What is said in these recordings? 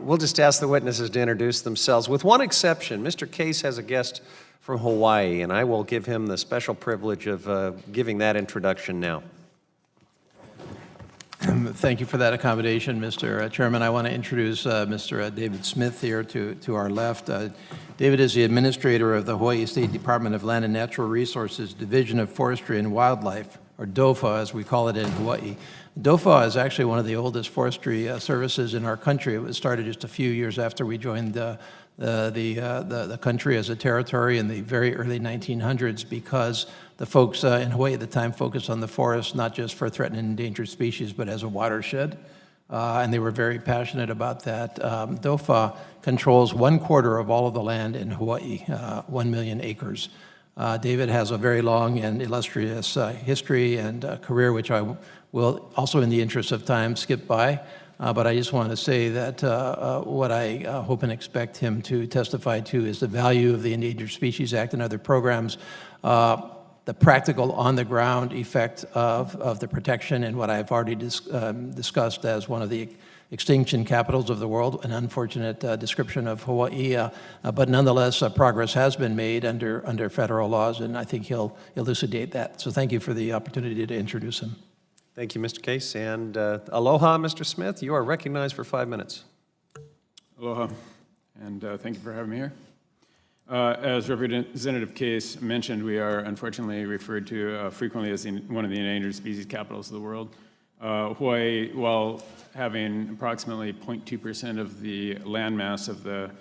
We'll just ask the witnesses to introduce themselves. With one exception, Mr. Case has a guest from Hawaii, and I will give him the special privilege of giving that introduction now. Thank you for that accommodation, Mr. Chairman. I want to introduce Mr. David Smith here to our left. David is the administrator of the Hawaii State Department of Land and Natural Resources Division of Forestry and Wildlife, or DOFA as we call it in Hawaii. DOFA is actually one of the oldest forestry services in our country. It was started just a few years after we joined the country as a territory in the very early 1900s, because the folks in Hawaii at the time focused on the forest not just for threatened and endangered species, but as a watershed. And they were very passionate about that. DOFA controls 1/4 of all of the land in Hawaii, 1 million acres. David has a very long and illustrious history and career, which I will also, in the interest of time, skip by. But I just want to say that what I hope and expect him to testify to is the value of the Endangered Species Act and other programs, the practical on-the-ground effect of the protection, and what I've already discussed as one of the extinction capitals of the world, an unfortunate description of Hawaii, but nonetheless, progress has been made under federal laws, and I think he'll elucidate that. So thank you for the opportunity to introduce him. Thank you, Mr. Case, and aloha, Mr. Smith. You are recognized for 5 minutes. Aloha, and thank you for having me here. As Representative Case mentioned, we are unfortunately referred to frequently as one of the endangered species capitals of the world. Hawaii, while having approximately 0.2% of the landmass of the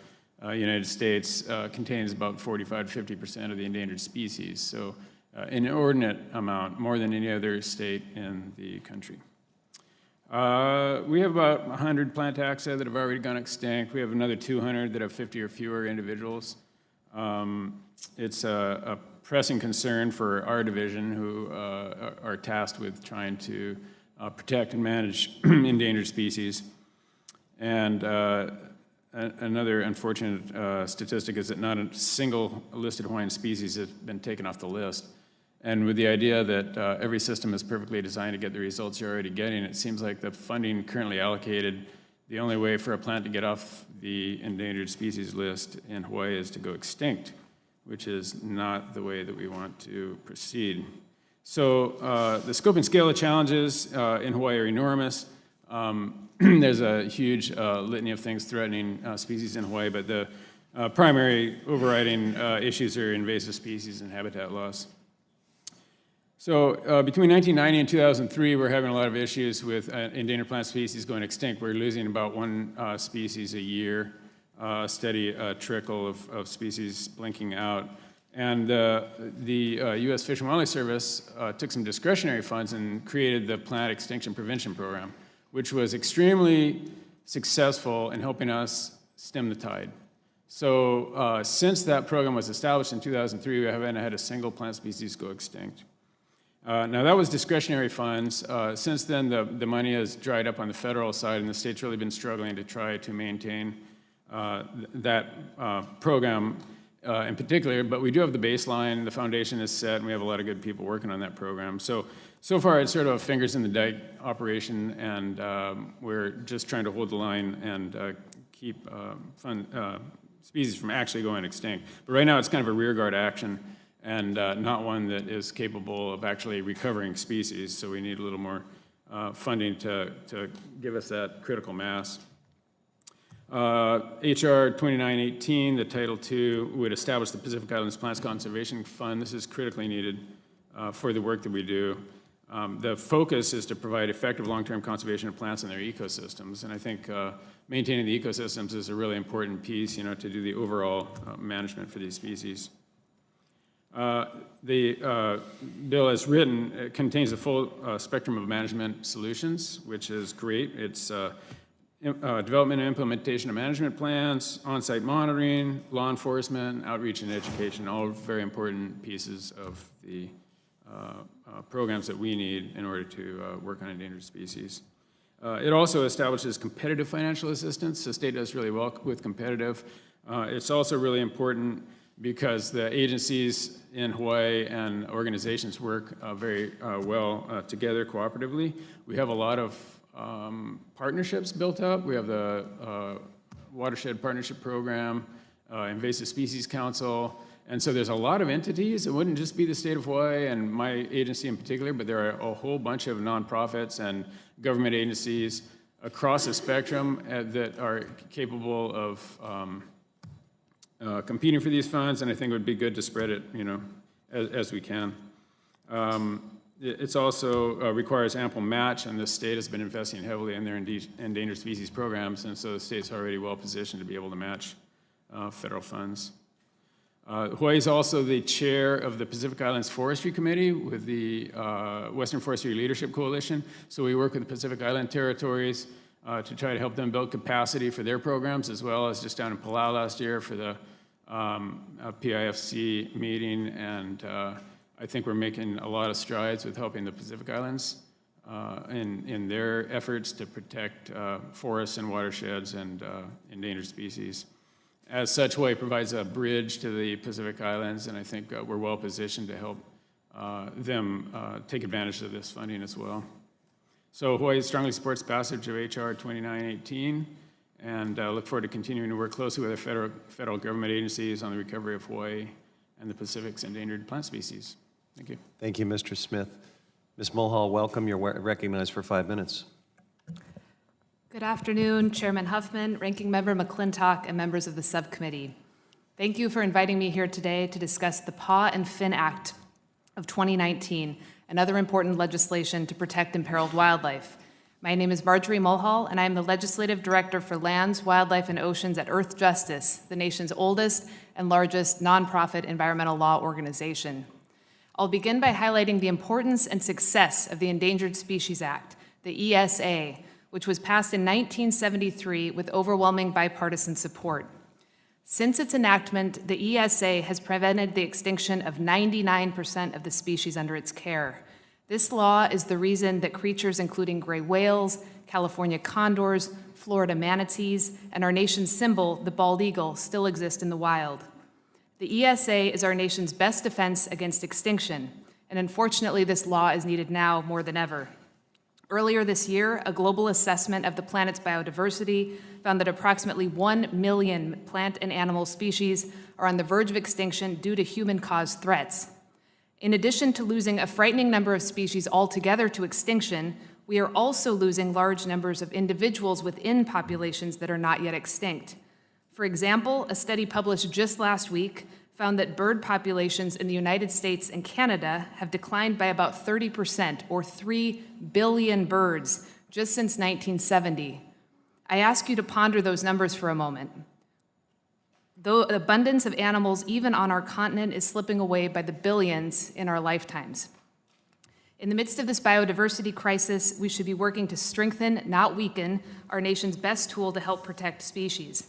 United States, contains about 45 to 50% of the endangered species. So an inordinate amount, more than any other state in the country. We have about 100 plant taxa that have already gone extinct. We have another 200 that have 50 or fewer individuals. It's a pressing concern for our division, who are tasked with trying to protect and manage endangered species. And another unfortunate statistic is that not a single listed Hawaiian species has been taken off the list. And with the idea that every system is perfectly designed to get the results you're already getting, it seems like the funding currently allocated, the only way for a plant to get off the endangered species list in Hawaii is to go extinct, which is not the way that we want to proceed. So the scope and scale of challenges in Hawaii are enormous. There's a huge litany of things threatening species in Hawaii, but the primary overriding issues are invasive species and habitat loss. So between 1990 and 2003, we're having a lot of issues with endangered plant species going extinct. We're losing about one species a year, steady trickle of species blinking out. And the U.S. Fish and Wildlife Service took some discretionary funds and created the Plant Extinction Prevention Program, which was extremely successful in helping us stem the tide. So since that program was established in 2003, we haven't had a single plant species go extinct. Now that was discretionary funds. Since then, the money has dried up on the federal side, and the state's really been struggling to try to maintain that program in particular, but we do have the baseline, the foundation is set, and we have a lot of good people working on that program. So far it's sort of a fingers in the dike operation, and we're just trying to hold the line and keep species from actually going extinct. But right now it's kind of a rearguard action, and not one that is capable of actually recovering species, so we need a little more funding to give us that critical mass. HR 2918, the Title II, would establish the Pacific Islands Plants Conservation Fund. This is critically needed for the work that we do. The focus is to provide effective long-term conservation of plants and their ecosystems, and I think maintaining the ecosystems is a really important piece, to do the overall management for these species. The bill as written contains a full spectrum of management solutions, which is great. It's development and implementation of management plans, on-site monitoring, law enforcement, outreach and education, all very important pieces of the programs that we need in order to work on endangered species. It also establishes competitive financial assistance. The state does really well with competitive. It's also really important because the agencies in Hawaii and organizations work very well together cooperatively. We have a lot of partnerships built up. We have the Watershed Partnership Program, Invasive Species Council. And so there's a lot of entities. It wouldn't just be the state of Hawaii and my agency in particular, but there are a whole bunch of nonprofits and government agencies across the spectrum that are capable of competing for these funds, and I think it would be good to spread it, as we can. It also requires ample match, and the state has been investing heavily in their endangered species programs, and so the state's already well positioned to be able to match federal funds. Hawaii is also the chair of the Pacific Islands Forestry Committee with the Western Forestry Leadership Coalition. So we work with the Pacific Island territories to try to help them build capacity for their programs, as well as just down in Palau last year for the PIFC meeting. And I think we're making a lot of strides with helping the Pacific Islands in their efforts to protect forests and watersheds and endangered species. As such, Hawaii provides a bridge to the Pacific Islands, and I think we're well positioned to help them take advantage of this funding as well. So Hawaii strongly supports passage of HR 2918, and look forward to continuing to work closely with our federal government agencies on the recovery of Hawaii and the Pacific's endangered plant species. Thank you. Thank you, Mr. Smith. Ms. Mulhall, welcome. You're recognized for 5 minutes. Good afternoon, Chairman Huffman, Ranking Member McClintock, and members of the subcommittee. Thank you for inviting me here today to discuss the Paw and Fin Act of 2019 and other important legislation to protect imperiled wildlife. My name is Marjorie Mulhall, and I am the Legislative Director for Lands, Wildlife, and Oceans at Earth Justice, the nation's oldest and largest nonprofit environmental law organization. I'll begin by highlighting the importance and success of the Endangered Species Act, the ESA, which was passed in 1973 with overwhelming bipartisan support. Since its enactment, the ESA has prevented the extinction of 99% of the species under its care. This law is the reason that creatures including gray whales, California condors, Florida manatees, and our nation's symbol, the bald eagle, still exist in the wild. The ESA is our nation's best defense against extinction, and unfortunately this law is needed now more than ever. Earlier this year, a global assessment of the planet's biodiversity found that approximately 1 million plant and animal species are on the verge of extinction due to human-caused threats. In addition to losing a frightening number of species altogether to extinction, we are also losing large numbers of individuals within populations that are not yet extinct. For example, a study published just last week found that bird populations in the United States and Canada have declined by about 30%, or 3 billion birds, just since 1970. I ask you to ponder those numbers for a moment. The abundance of animals, even on our continent, is slipping away by the billions in our lifetimes. In the midst of this biodiversity crisis, we should be working to strengthen, not weaken, our nation's best tool to help protect species.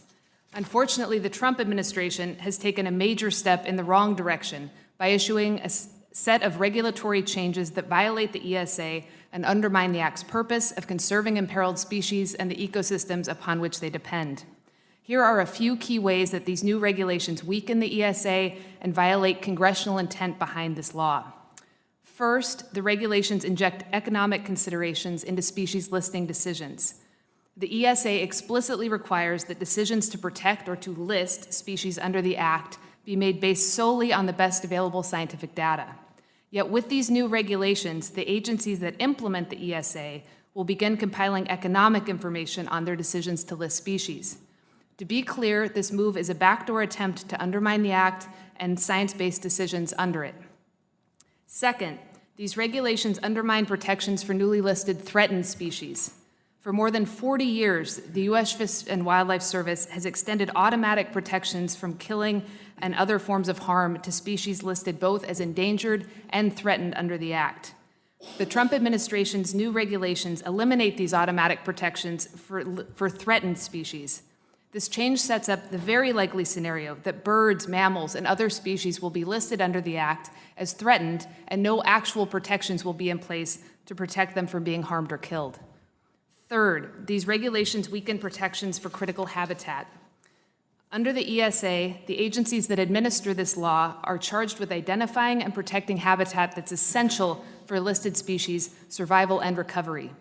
Unfortunately, the Trump administration has taken a major step in the wrong direction by issuing a set of regulatory changes that violate the ESA and undermine the Act's purpose of conserving imperiled species and the ecosystems upon which they depend. Here are a few key ways that these new regulations weaken the ESA and violate congressional intent behind this law. First, the regulations inject economic considerations into species listing decisions. The ESA explicitly requires that decisions to protect or to list species under the Act be made based solely on the best available scientific data. Yet with these new regulations, the agencies that implement the ESA will begin compiling economic information on their decisions to list species. To be clear, this move is a backdoor attempt to undermine the Act and science-based decisions under it. Second, these regulations undermine protections for newly listed threatened species. For more than 40 years, the U.S. Fish and Wildlife Service has extended automatic protections from killing and other forms of harm to species listed both as endangered and threatened under the Act. The Trump administration's new regulations eliminate these automatic protections for threatened species. This change sets up the very likely scenario that birds, mammals, and other species will be listed under the Act as threatened, and no actual protections will be in place to protect them from being harmed or killed. Third, these regulations weaken protections for critical habitat. Under the ESA, the agencies that administer this law are charged with identifying and protecting habitat that's essential for listed species survival and recovery.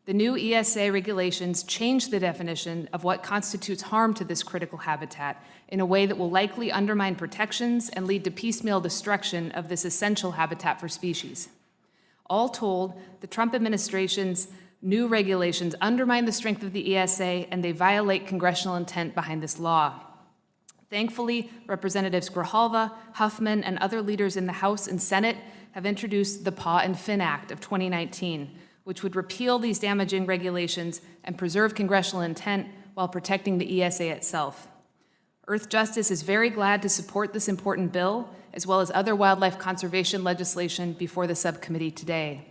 The new ESA regulations change the definition of what constitutes harm to this critical habitat in a way that will likely undermine protections and lead to piecemeal destruction of this essential habitat for species. All told, the Trump administration's new regulations undermine the strength of the ESA, and they violate congressional intent behind this law. Thankfully, Representatives Grijalva, Huffman, and other leaders in the House and Senate have introduced the Paw and Fin Act of 2019, which would repeal these damaging regulations and preserve congressional intent while protecting the ESA itself. Earth Justice is very glad to support this important bill, as well as other wildlife conservation legislation before the subcommittee today.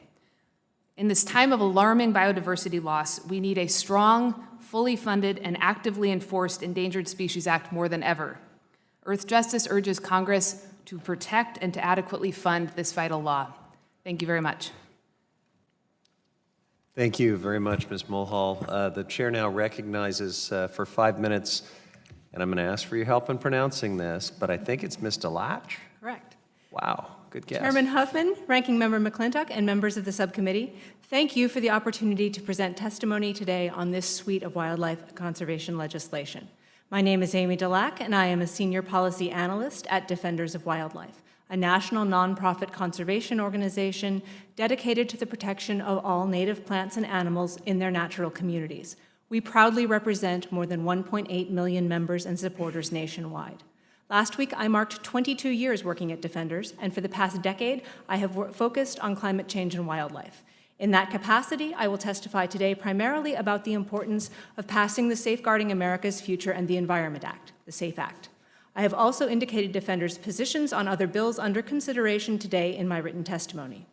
In this time of alarming biodiversity loss, we need a strong, fully funded, and actively enforced Endangered Species Act more than ever. Earth Justice urges Congress to protect and to adequately fund this vital law. Thank you very much. Thank you very much, Ms. Mulhall. The chair now recognizes for 5 minutes, and I'm going to ask for your help in pronouncing this, but I think it's Ms. DeLatch. Correct. Wow, good guess. Chairman Huffman, Ranking Member McClintock, and members of the subcommittee, thank you for the opportunity to present testimony today on this suite of wildlife conservation legislation. My name is Amy DeLack, and I am a senior policy analyst at Defenders of Wildlife, a national nonprofit conservation organization dedicated to the protection of all native plants and animals in their natural communities. We proudly represent more than 1.8 million members and supporters nationwide. Last week, I marked 22 years working at Defenders, and for the past decade, I have focused on climate change and wildlife. In that capacity, I will testify today primarily about the importance of passing the Safeguarding America's Future and the Environment Act, the SAFE Act. I have also indicated Defenders' positions on other bills under consideration today in my written testimony.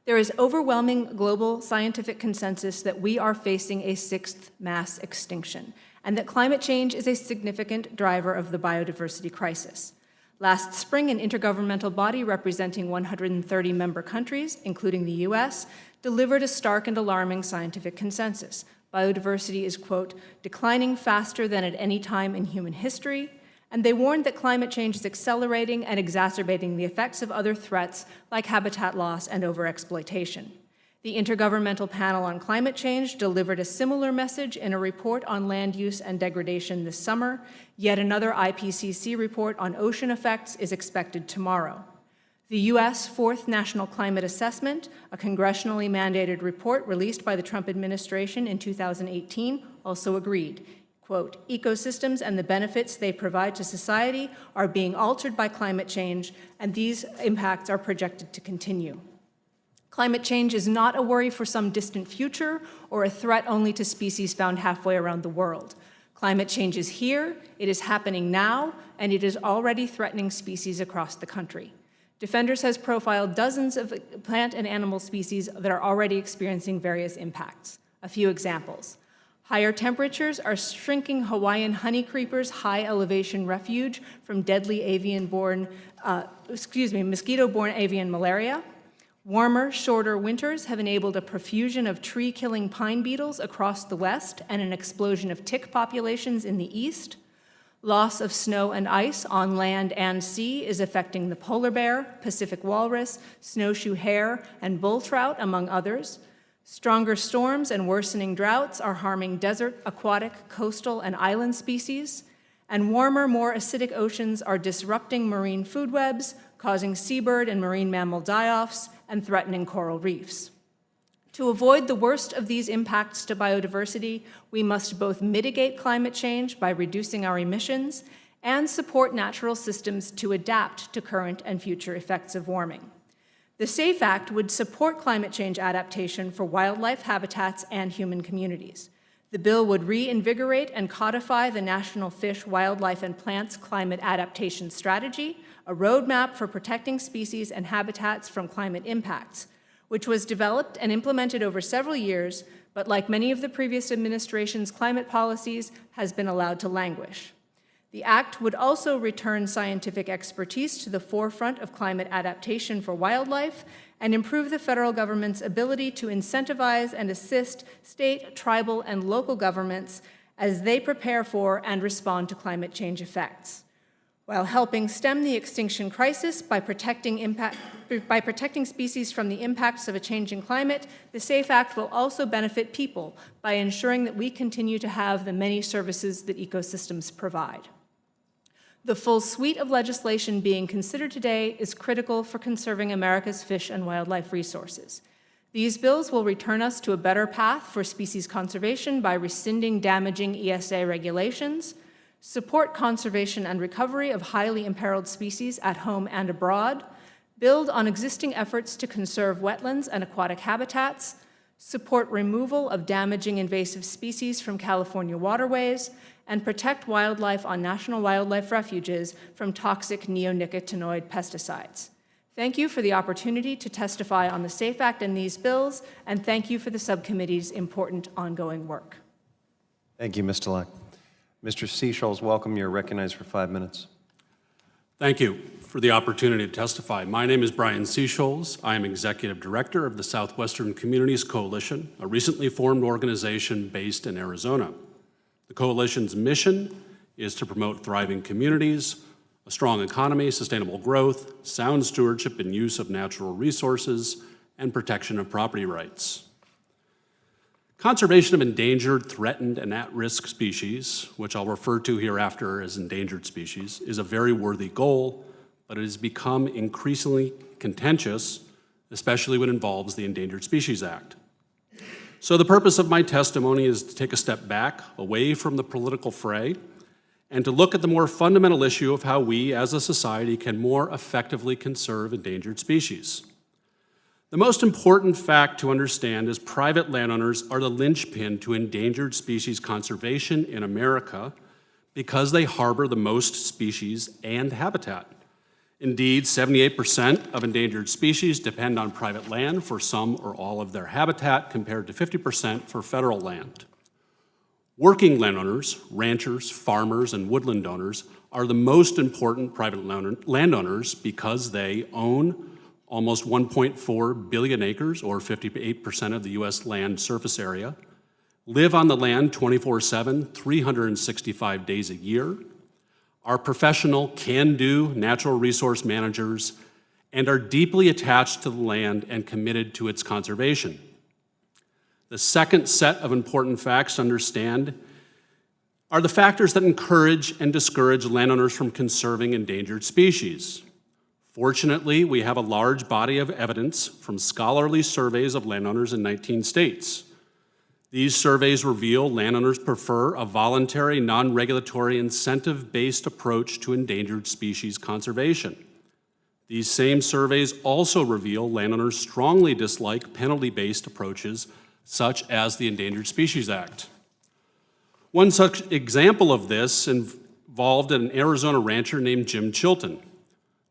There is overwhelming global scientific consensus that we are facing a sixth mass extinction, and that climate change is a significant driver of the biodiversity crisis. Last spring, an intergovernmental body representing 130 member countries, including the US, delivered a stark and alarming scientific consensus. Biodiversity is, quote, declining faster than at any time in human history, and they warned that climate change is accelerating and exacerbating the effects of other threats like habitat loss and overexploitation. The Intergovernmental Panel on Climate Change delivered a similar message in a report on land use and degradation this summer. Yet another IPCC report on ocean effects is expected tomorrow. The U.S. Fourth National Climate Assessment, a congressionally mandated report released by the Trump administration in 2018, also agreed. Quote, ecosystems and the benefits they provide to society are being altered by climate change, and these impacts are projected to continue. Climate change is not a worry for some distant future or a threat only to species found halfway around the world. Climate change is here, it is happening now, and it is already threatening species across the country. Defenders has profiled dozens of plant and animal species that are already experiencing various impacts. A few examples. Higher temperatures are shrinking Hawaiian honeycreeper's high elevation refuge from deadly mosquito-borne avian malaria. Warmer, shorter winters have enabled a profusion of tree-killing pine beetles across the west and an explosion of tick populations in the east. Loss of snow and ice on land and sea is affecting the polar bear, Pacific walrus, snowshoe hare, and bull trout, among others. Stronger storms and worsening droughts are harming desert, aquatic, coastal, and island species. And warmer, more acidic oceans are disrupting marine food webs, causing seabird and marine mammal die-offs, and threatening coral reefs. To avoid the worst of these impacts to biodiversity, we must both mitigate climate change by reducing our emissions and support natural systems to adapt to current and future effects of warming. The SAFE Act would support climate change adaptation for wildlife habitats and human communities. The bill would reinvigorate and codify the National Fish, Wildlife, and Plants Climate Adaptation Strategy, a roadmap for protecting species and habitats from climate impacts, which was developed and implemented over several years, but like many of the previous administration's climate policies, has been allowed to languish. The act would also return scientific expertise to the forefront of climate adaptation for wildlife and improve the federal government's ability to incentivize and assist state, tribal, and local governments as they prepare for and respond to climate change effects. while helping stem the extinction crisis by protecting species from the impacts of a changing climate. The SAFE Act will also benefit people by ensuring that we continue to have the many services that ecosystems provide. The full suite of legislation being considered today is critical for conserving America's fish and wildlife resources. These bills will return us to a better path for species conservation by rescinding damaging ESA regulations, support conservation and recovery of highly imperiled species at home and abroad, build on existing efforts to conserve wetlands and aquatic habitats, support removal of damaging invasive species from California waterways, and protect wildlife on national wildlife refuges from toxic neonicotinoid pesticides. Thank you for the opportunity to testify on the SAFE Act and these bills, and thank you for the subcommittee's important ongoing work. Thank you, Ms. Delac. Mr. Seychelles, welcome. You're recognized for 5 minutes. Thank you for the opportunity to testify. My name is Brian Seychelles. I am Executive Director of the Southwestern Communities Coalition, a recently formed organization based in Arizona. The coalition's mission is to promote thriving communities, a strong economy, sustainable growth, sound stewardship and use of natural resources, and protection of property rights. Conservation of endangered, threatened, and at-risk species, which I'll refer to hereafter as endangered species, is a very worthy goal, but it has become increasingly contentious, especially when it involves the Endangered Species Act. So the purpose of my testimony is to take a step back, away from the political fray, and to look at the more fundamental issue of how we as a society can more effectively conserve endangered species. The most important fact to understand is private landowners are the linchpin to endangered species conservation in America because they harbor the most species and habitat. Indeed, 78% of endangered species depend on private land for some or all of their habitat, compared to 50% for federal land. Working landowners, ranchers, farmers, and woodland owners are the most important private landowners because they own almost 1.4 billion acres, or 58% of the U.S. land surface area, live on the land 24/7, 365 days a year, are professional, can-do natural resource managers, and are deeply attached to the land and committed to its conservation. The second set of important facts to understand are the factors that encourage and discourage landowners from conserving endangered species. Fortunately, we have a large body of evidence from scholarly surveys of landowners in 19 states. These surveys reveal landowners prefer a voluntary, non-regulatory, incentive-based approach to endangered species conservation. These same surveys also reveal landowners strongly dislike penalty-based approaches, such as the Endangered Species Act. One such example of this involved an Arizona rancher named Jim Chilton.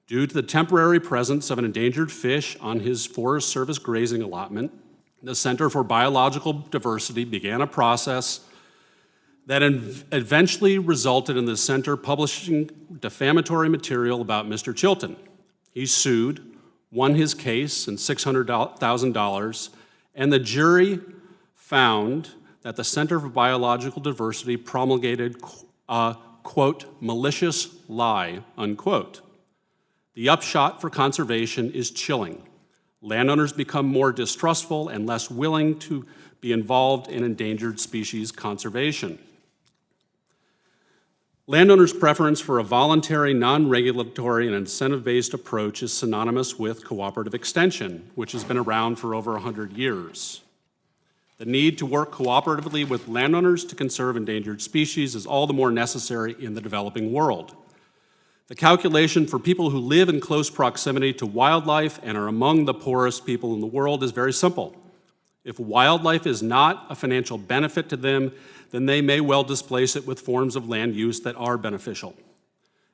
Due to the temporary presence of an endangered fish on his Forest Service grazing allotment, the Center for Biological Diversity began a process that eventually resulted in the center publishing defamatory material about Mr. Chilton. He sued, won his case, and $600,000, and the jury found that the Center for Biological Diversity promulgated a, quote, malicious lie, unquote. The upshot for conservation is chilling. Landowners become more distrustful and less willing to be involved in endangered species conservation. Landowners' preference for a voluntary, non-regulatory, and incentive-based approach is synonymous with cooperative extension, which has been around for over 100 years. The need to work cooperatively with landowners to conserve endangered species is all the more necessary in the developing world. The calculation for people who live in close proximity to wildlife and are among the poorest people in the world is very simple. If wildlife is not a financial benefit to them, then they may well displace it with forms of land use that are beneficial.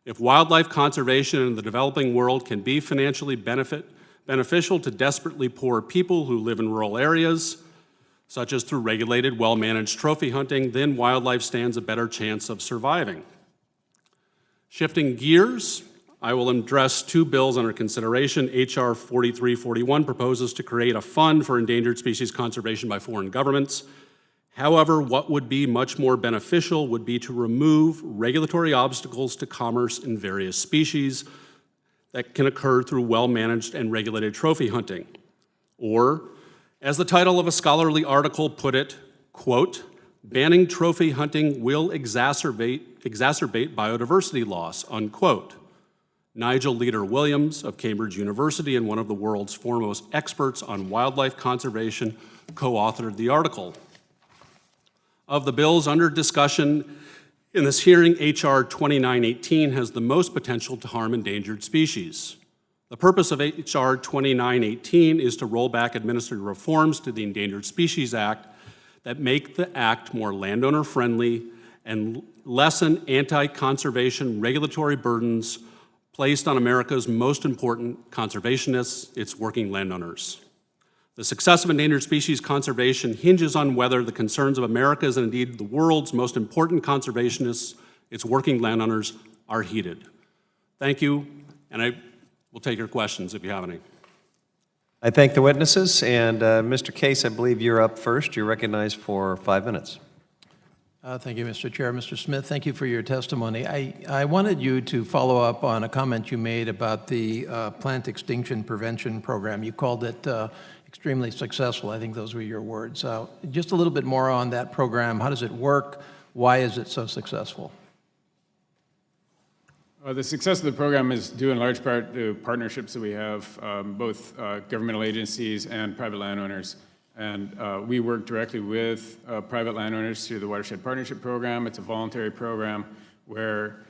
If wildlife conservation in the developing world can be financially beneficial to desperately poor people who live in rural areas, such as through regulated, well-managed trophy hunting, then wildlife stands a better chance of surviving. Shifting gears, I will address two bills under consideration. H.R. 4341 proposes to create a fund for endangered species conservation by foreign governments, However, what would be much more beneficial would be to remove regulatory obstacles to commerce in various species that can occur through well-managed and regulated trophy hunting. Or, as the title of a scholarly article put it, quote, banning trophy hunting will exacerbate biodiversity loss, unquote. Nigel Leader-Williams of Cambridge University and one of the world's foremost experts on wildlife conservation co-authored the article. Of the bills under discussion in this hearing, H.R. 2918 has the most potential to harm endangered species. The purpose of H.R. 2918 is to roll back administrative reforms to the Endangered Species Act that make the act more landowner-friendly and lessen anti-conservation regulatory burdens placed on America's most important conservationists, its working landowners. The success of endangered species conservation hinges on whether the concerns of America's and indeed the world's most important conservationists, its working landowners, are heeded. Thank you, and I will take your questions if you have any. I thank the witnesses, and Mr. Case, I believe you're up first. You're recognized for 5 minutes. Thank you, Mr. Chair. Mr. Smith, thank you for your testimony. I wanted you to follow up on a comment you made about the plant extinction prevention program. You called it extremely successful. I think those were your words. Just a little bit more on that program. How does it work? Why is it so successful? The success of the program is due in large part to partnerships that we have, both governmental agencies and private landowners. And we work directly with private landowners through the Watershed Partnership Program. It's a voluntary program where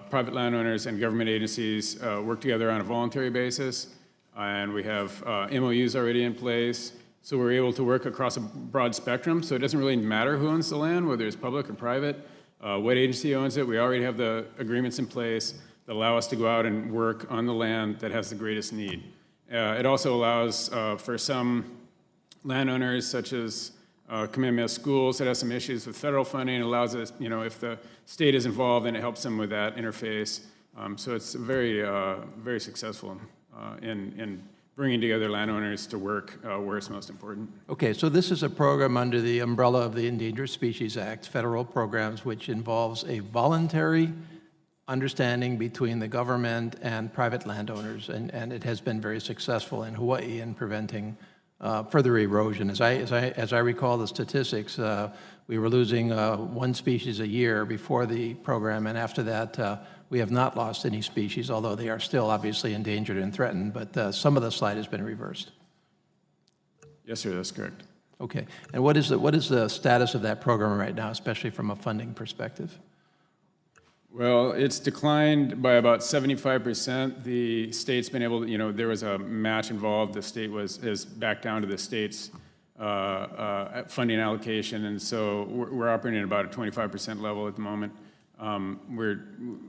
private landowners and government agencies work together on a voluntary basis. And we have MOUs already in place. So we're able to work across a broad spectrum. So it doesn't really matter who owns the land, whether it's public or private, what agency owns it. We already have the agreements in place that allow us to go out and work on the land that has the greatest need. It also allows for some landowners, such as Kamehameha Schools, that has some issues with federal funding. It allows us, if the state is involved, then it helps them with that interface. So it's very, very successful in bringing together landowners to work where it's most important. Okay, so this is a program under the umbrella of the Endangered Species Act, federal programs, which involves a voluntary understanding between the government and private landowners, and it has been very successful in Hawaii in preventing further erosion. As I recall the statistics, we were losing one species a year before the program, and after that, we have not lost any species, although they are still obviously endangered and threatened, but some of the slide has been reversed. Yes, sir, that's correct. Okay, and what is the status of that program right now, especially from a funding perspective? Well, it's declined by about 75%. The state's been able to, there was a match involved. The state is back down to the state's funding allocation, and so we're operating at about a 25% level at the moment.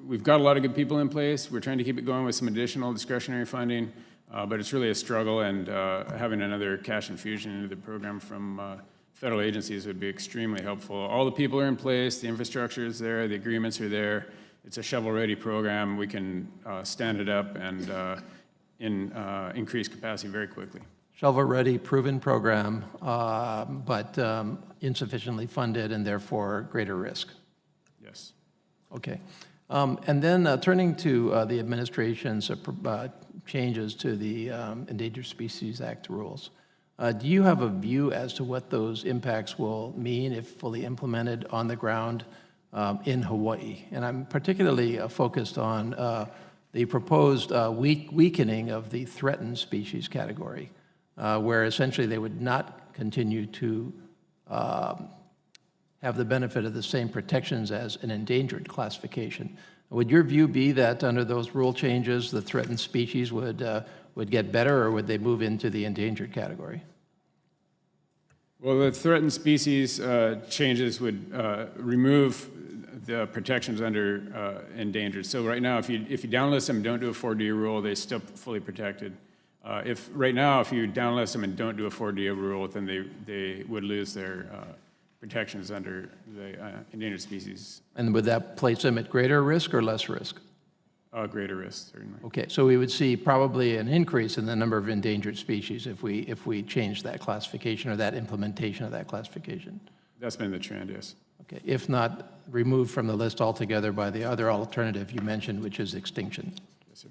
We've got a lot of good people in place. We're trying to keep it going with some additional discretionary funding, but it's really a struggle, and having another cash infusion into the program from federal agencies would be extremely helpful. All the people are in place, the infrastructure is there, the agreements are there. It's a shovel-ready program. We can stand it up and increase capacity very quickly. Shovel-ready, proven program, but insufficiently funded and therefore greater risk. Yes. Okay. And then turning to the administration's changes to the Endangered Species Act rules. Do you have a view as to what those impacts will mean if fully implemented on the ground in Hawaii? And I'm particularly focused on the proposed weakening of the threatened species category, where essentially they would not continue to have the benefit of the same protections as an endangered classification. Would your view be that under those rule changes, the threatened species would get better, or would they move into the endangered category? Well, the threatened species changes would remove the protections under endangered. So right now, if you downlist them and don't do a 4D rule, they're still fully protected. If you downlist them and don't do a 4D rule, then they would lose their protections under the endangered species. And would that place them at greater risk or less risk? Greater risk, certainly. Okay, so we would see probably an increase in the number of endangered species if we change that classification or that implementation of that classification. That's been the trend, yes. Okay, if not, removed from the list altogether by the other alternative you mentioned, which is extinction. Yes, sir.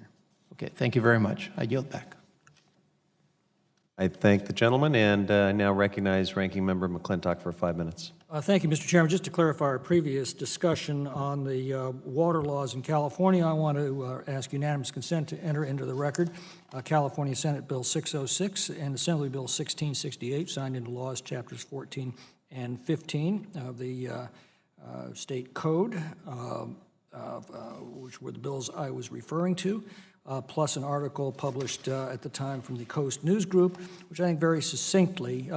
Okay, thank you very much. I yield back. I thank the gentleman, and I now recognize Ranking Member McClintock for 5 minutes. Thank you, Mr. Chairman. Just to clarify our previous discussion on the water laws in California, I want to ask unanimous consent to enter into the record California Senate Bill 606 and Assembly Bill 1668, signed into laws, chapters 14 and 15 of the state code, which were the bills I was referring to, plus an article published at the time from the Coast News Group, which I think very succinctly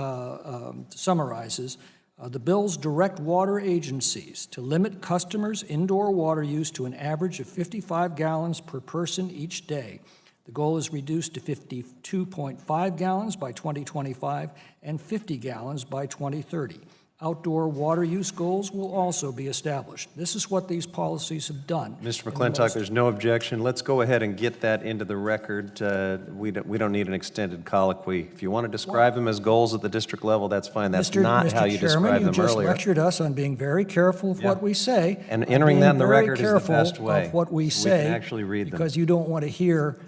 summarizes the bills direct water agencies to limit customers' indoor water use to an average of 55 gallons per person each day. The goal is reduced to 52.5 gallons by 2025 and 50 gallons by 2030. Outdoor water use goals will also be established. This is what these policies have done. Mr. McClintock, there's no objection. Let's go ahead and get that into the record. We don't need an extended colloquy. If you want to describe them as goals at the district level, that's fine. That's not how you described them Mr. Chairman, you just earlier. lectured us on being very careful of what we say. And entering that in the record is the best Being very careful way, of what we so we can say. actually read them. Because you don't want to hear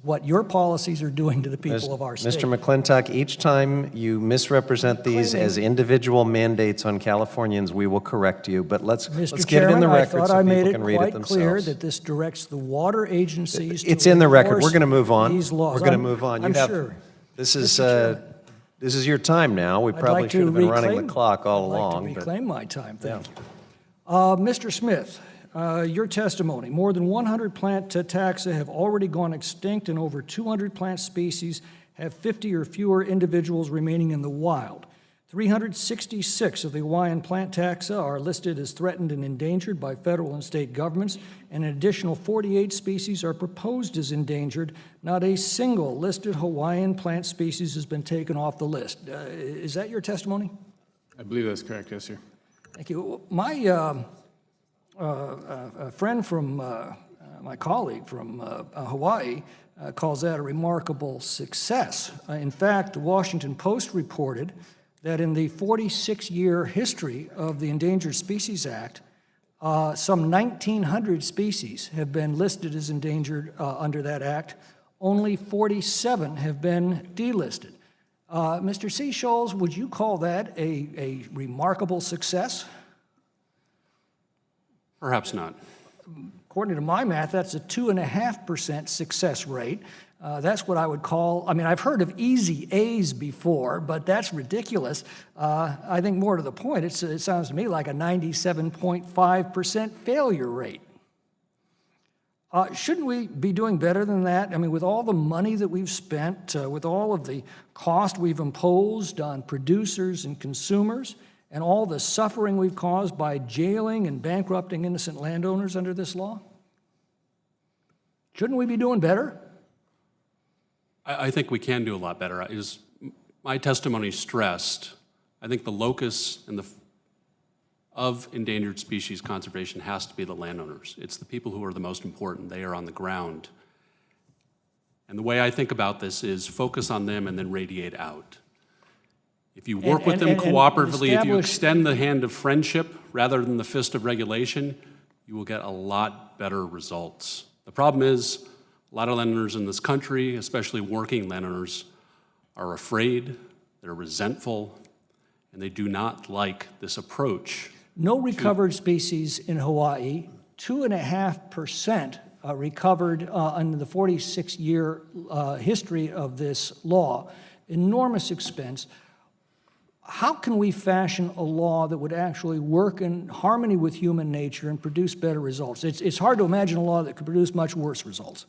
what your policies are doing to the people of our state. Mr. McClintock, each time you misrepresent these as individual mandates on Californians, we will correct you. But let's get it in the record so people can read it I thought I made it quite clear themselves. that this directs the water agencies to It's in the record. We're enforce going to move on. these laws. We're going to move on. I'm sure. This is your time now. We I'd probably like should to have been running reclaim- the clock all I'd like along. to but- reclaim my time, thank you. Mr. Smith, your testimony, more than 100 plant taxa have already gone extinct and over 200 plant species have 50 or fewer individuals remaining in the wild. 366 of the Hawaiian plant taxa are listed as threatened and endangered by federal and state governments, and an additional 48 species are proposed as endangered. Not a single listed Hawaiian plant species has been taken off the list. Is that your testimony? I believe that's correct, yes, sir. Thank you. My a friend from, my colleague from Hawaii calls that a remarkable success. In fact, the Washington Post reported that in the 46-year history of the Endangered Species Act, some 1,900 species have been listed as endangered under that act. Only 47 have been delisted. Mr. Seasholes, would you call that a remarkable success? Perhaps not. According to my math, that's a 2.5% success rate. That's what I would call, I mean, I've heard of easy A's before, but that's ridiculous. I think more to the point, it sounds to me like a 97.5% failure rate. Shouldn't we be doing better than that? I mean, with all the money that we've spent, with all of the cost we've imposed on producers and consumers, and all the suffering we've caused by jailing and bankrupting innocent landowners under this law? Shouldn't we be doing better? I think we can do a lot better. As my testimony stressed, I think the locus of endangered species conservation has to be the landowners. It's the people who are the most important. They are on the ground. And the way I think about this is focus on them and then radiate out. If you work with them cooperatively, if you extend the hand of friendship rather than the fist of regulation, you will get a lot better results. The problem is, a lot of landowners in this country, especially working landowners, are afraid, they're resentful, and they do not like this approach. No recovered species in Hawaii, 2.5% recovered under the 46-year history of this law. Enormous expense. How can we fashion a law that would actually work in harmony with human nature and produce better results? It's hard to imagine a law that could produce much worse results.